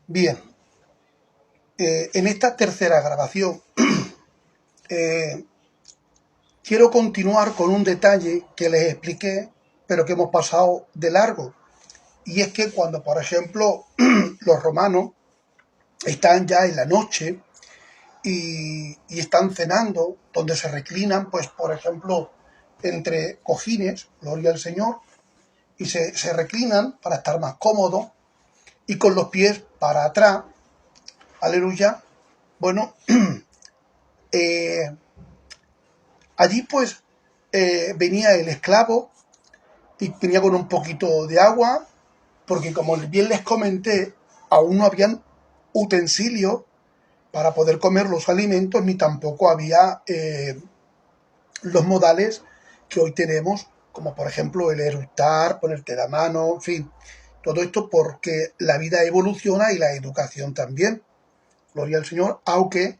Bien, en esta tercera grabación eh, quiero continuar con un detalle que les expliqué, pero que hemos pasado de largo. Y es que cuando, por ejemplo, los romanos están ya en la noche y están cenando, donde se reclinan, pues, por ejemplo, entre cojines, gloria al Señor, y se reclinan para estar más cómodos y con los pies para atrás, aleluya. Bueno, eh, allí pues venía el esclavo y venía con un poquito de agua, porque como bien les comenté, aún no habían utensilios para poder comer los alimentos, ni tampoco había los modales que hoy tenemos, como por ejemplo el eructar, ponerte la mano, en fin, todo esto porque la vida evoluciona y la educación también, gloria al Señor, aunque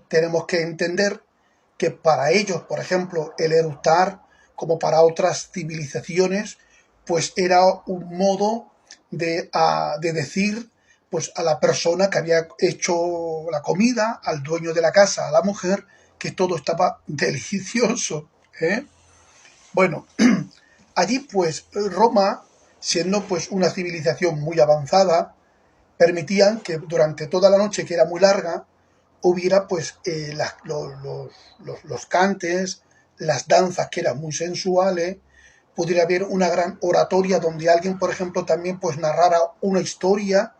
tenemos que entender que para ellos, por ejemplo, el eructar, como para otras civilizaciones, pues era un modo de decir pues a la persona que había hecho la comida, al dueño de la casa, a la mujer, que todo estaba delicioso. ¿eh? Bueno, allí pues Roma, siendo pues una civilización muy avanzada, permitían que durante toda la noche, que era muy larga, hubiera pues los cantes, las danzas que eran muy sensuales, pudiera haber una gran oratoria donde alguien, por ejemplo, también pues narrara una historia,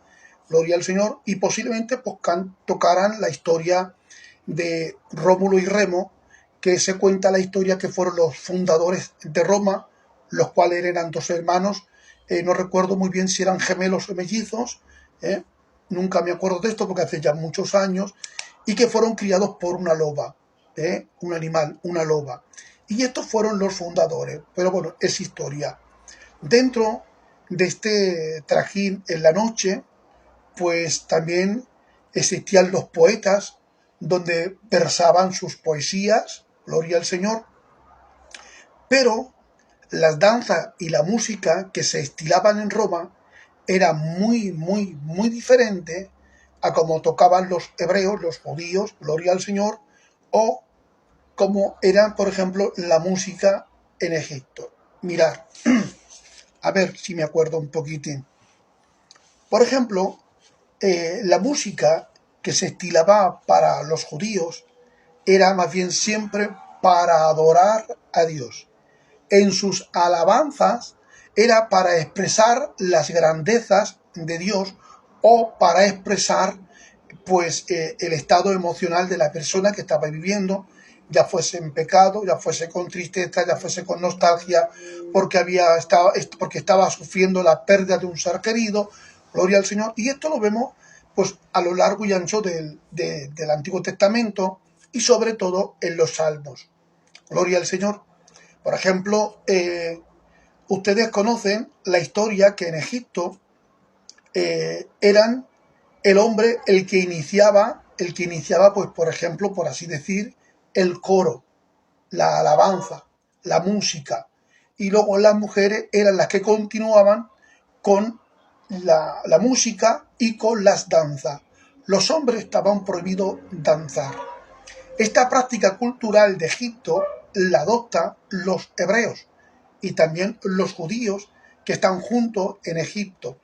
gloria al Señor, y posiblemente pues tocaran la historia de Rómulo y Remo, que se cuenta la historia que fueron los fundadores de Roma, los cuales eran dos hermanos, no recuerdo muy bien si eran gemelos o mellizos, ¿eh? Nunca me acuerdo de esto porque hace ya muchos años, y que fueron criados por una loba, un animal, una loba. Y estos fueron los fundadores, pero bueno, es historia. Dentro de este trajín en la noche, pues también existían los poetas, donde versaban sus poesías, gloria al Señor, pero las danzas y la música que se estilaban en Roma era muy diferente a como tocaban los hebreos, los judíos, gloria al Señor, o como era, por ejemplo, la música en Egipto. Mirad, a ver si me acuerdo un poquitín. Por ejemplo, la música que se estilaba para los judíos era más bien siempre para adorar a Dios. En sus alabanzas era para expresar las grandezas de Dios o para expresar pues el estado emocional de la persona que estaba viviendo, ya fuese en pecado, ya fuese con tristeza, ya fuese con nostalgia, porque estaba sufriendo la pérdida de un ser querido, gloria al Señor. Y esto lo vemos pues a lo largo y ancho del Antiguo Testamento y sobre todo en los Salmos, gloria al Señor. Por ejemplo, ustedes conocen la historia que en Egipto eran el hombre el que iniciaba, pues, por ejemplo, por así decir, el coro, la alabanza, la música. Y luego las mujeres eran las que continuaban con la música y con las danzas. Los hombres estaban prohibidos danzar. Esta práctica cultural de Egipto la adoptan los hebreos y también los judíos que están juntos en Egipto.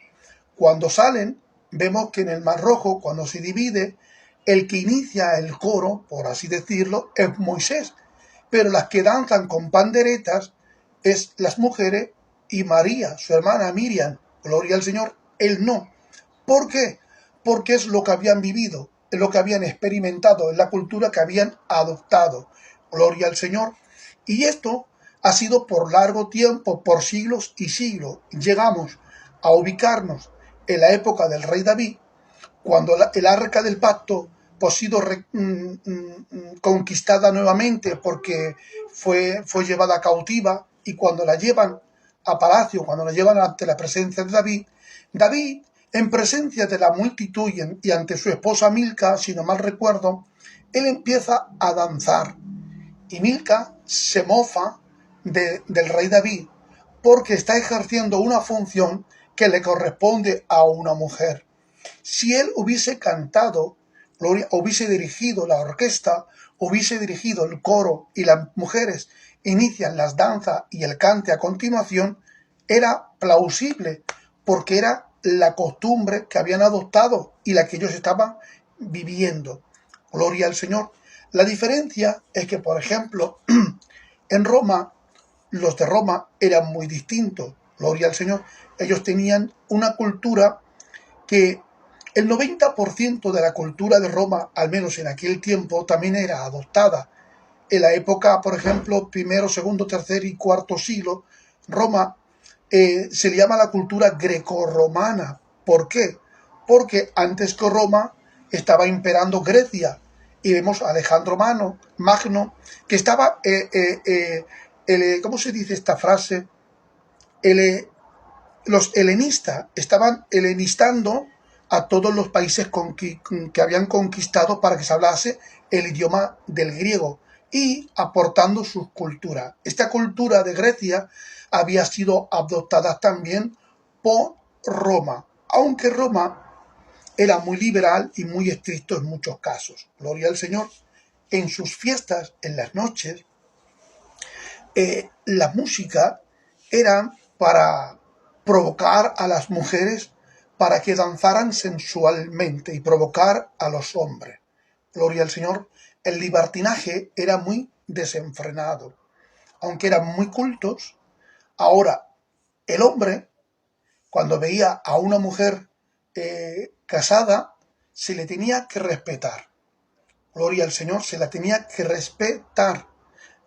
Cuando salen, vemos que en el Mar Rojo, cuando se divide, el que inicia el coro, por así decirlo, es Moisés, pero las que danzan con panderetas es las mujeres y María, su hermana Miriam, gloria al Señor, él no. ¿Por qué? Porque es lo que habían vivido, es lo que habían experimentado, es la cultura que habían adoptado, gloria al Señor. Y esto ha sido por largo tiempo, por siglos y siglos. Llegamos a ubicarnos en la época del rey David, cuando el arca del pacto ha sido conquistada nuevamente porque fue llevada cautiva, y cuando la llevan a palacio, cuando la llevan ante la presencia de David, David, en presencia de la multitud y ante su esposa Milca, si no mal recuerdo, él empieza a danzar. Y Milca se mofa del rey David porque está ejerciendo una función que le corresponde a una mujer. Si él hubiese cantado, gloria, hubiese dirigido la orquesta, hubiese dirigido el coro y las mujeres inician las danzas y el cante a continuación, era plausible porque era la costumbre que habían adoptado y la que ellos estaban viviendo. Gloria al Señor. La diferencia es que, por ejemplo, en Roma, los de Roma eran muy distintos. Gloria al Señor. Ellos tenían una cultura que el 90% de la cultura de Roma, al menos en aquel tiempo, también era adoptada. En la época, por ejemplo, primero, segundo, tercer y cuarto siglo, Roma se le llama la cultura grecorromana. ¿Por qué? Porque antes que Roma estaba imperando Grecia y vemos a Alejandro Magno que estaba, ¿cómo se dice esta frase? Los helenistas estaban helenistando a todos los países que habían conquistado para que se hablase el idioma del griego y aportando sus culturas. Esta cultura de Grecia había sido adoptada también por Roma, aunque Roma era muy liberal y muy estricto en muchos casos. Gloria al Señor. En sus fiestas, en las noches, la música era para provocar a las mujeres para que danzaran sensualmente y provocar a los hombres. Gloria al Señor. El libertinaje era muy desenfrenado. Aunque eran muy cultos, ahora el hombre, cuando veía a una mujer casada, se le tenía que respetar. Gloria al Señor, se la tenía que respetar.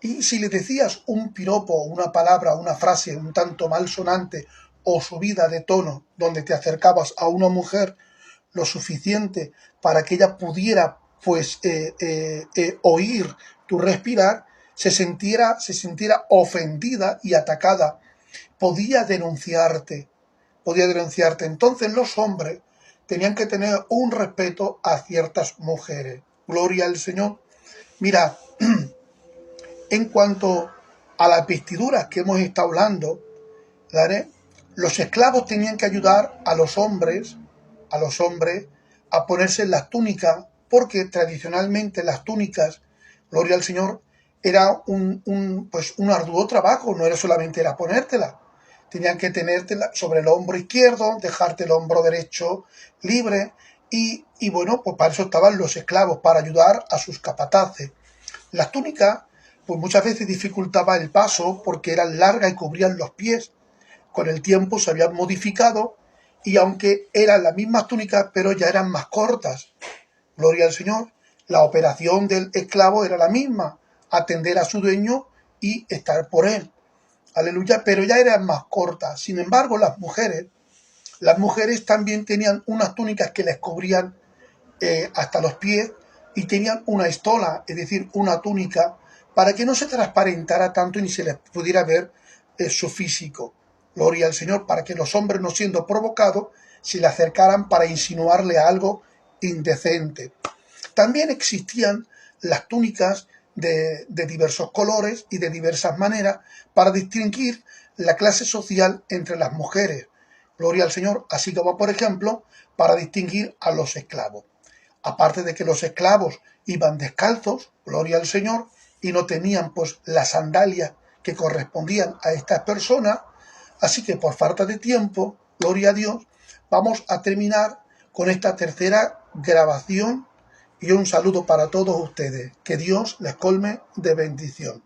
Y si le decías un piropo, una palabra, una frase un tanto malsonante o subida de tono donde te acercabas a una mujer lo suficiente para que ella pudiera pues oír tu respirar, se sintiera ofendida y atacada, podía denunciarte. Entonces los hombres tenían que tener un respeto a ciertas mujeres. Gloria al Señor. Mira, en cuanto a las vestiduras que hemos estado hablando, ¿vale? Los esclavos tenían que ayudar a los hombres a ponerse las túnicas, porque tradicionalmente las túnicas, gloria al Señor, era un arduo trabajo, no era solamente era ponértela. Tenían que tenértela sobre el hombro izquierdo, dejarte el hombro derecho libre, y bueno, pues para eso estaban los esclavos, para ayudar a sus capataces. Las túnicas, pues muchas veces dificultaba el paso porque eran largas y cubrían los pies. Con el tiempo se habían modificado y aunque eran las mismas túnicas, pero ya eran más cortas. Gloria al Señor. La operación del esclavo era la misma, atender a su dueño y estar por él. Aleluya, pero ya eran más cortas. Sin embargo, las mujeres también tenían unas túnicas que les cubrían hasta los pies y tenían una estola, es decir, una túnica, para que no se transparentara tanto ni se les pudiera ver su físico. Gloria al Señor, para que los hombres, no siendo provocados, se le acercaran para insinuarle algo indecente. También existían las túnicas de diversos colores y de diversas maneras para distinguir la clase social entre las mujeres. Gloria al Señor, así como, por ejemplo, para distinguir a los esclavos. Aparte de que los esclavos iban descalzos, gloria al Señor, y no tenían pues las sandalias que correspondían a estas personas, así que por falta de tiempo, gloria a Dios, vamos a terminar con esta tercera grabación y un saludo para todos ustedes. Que Dios les colme de bendición.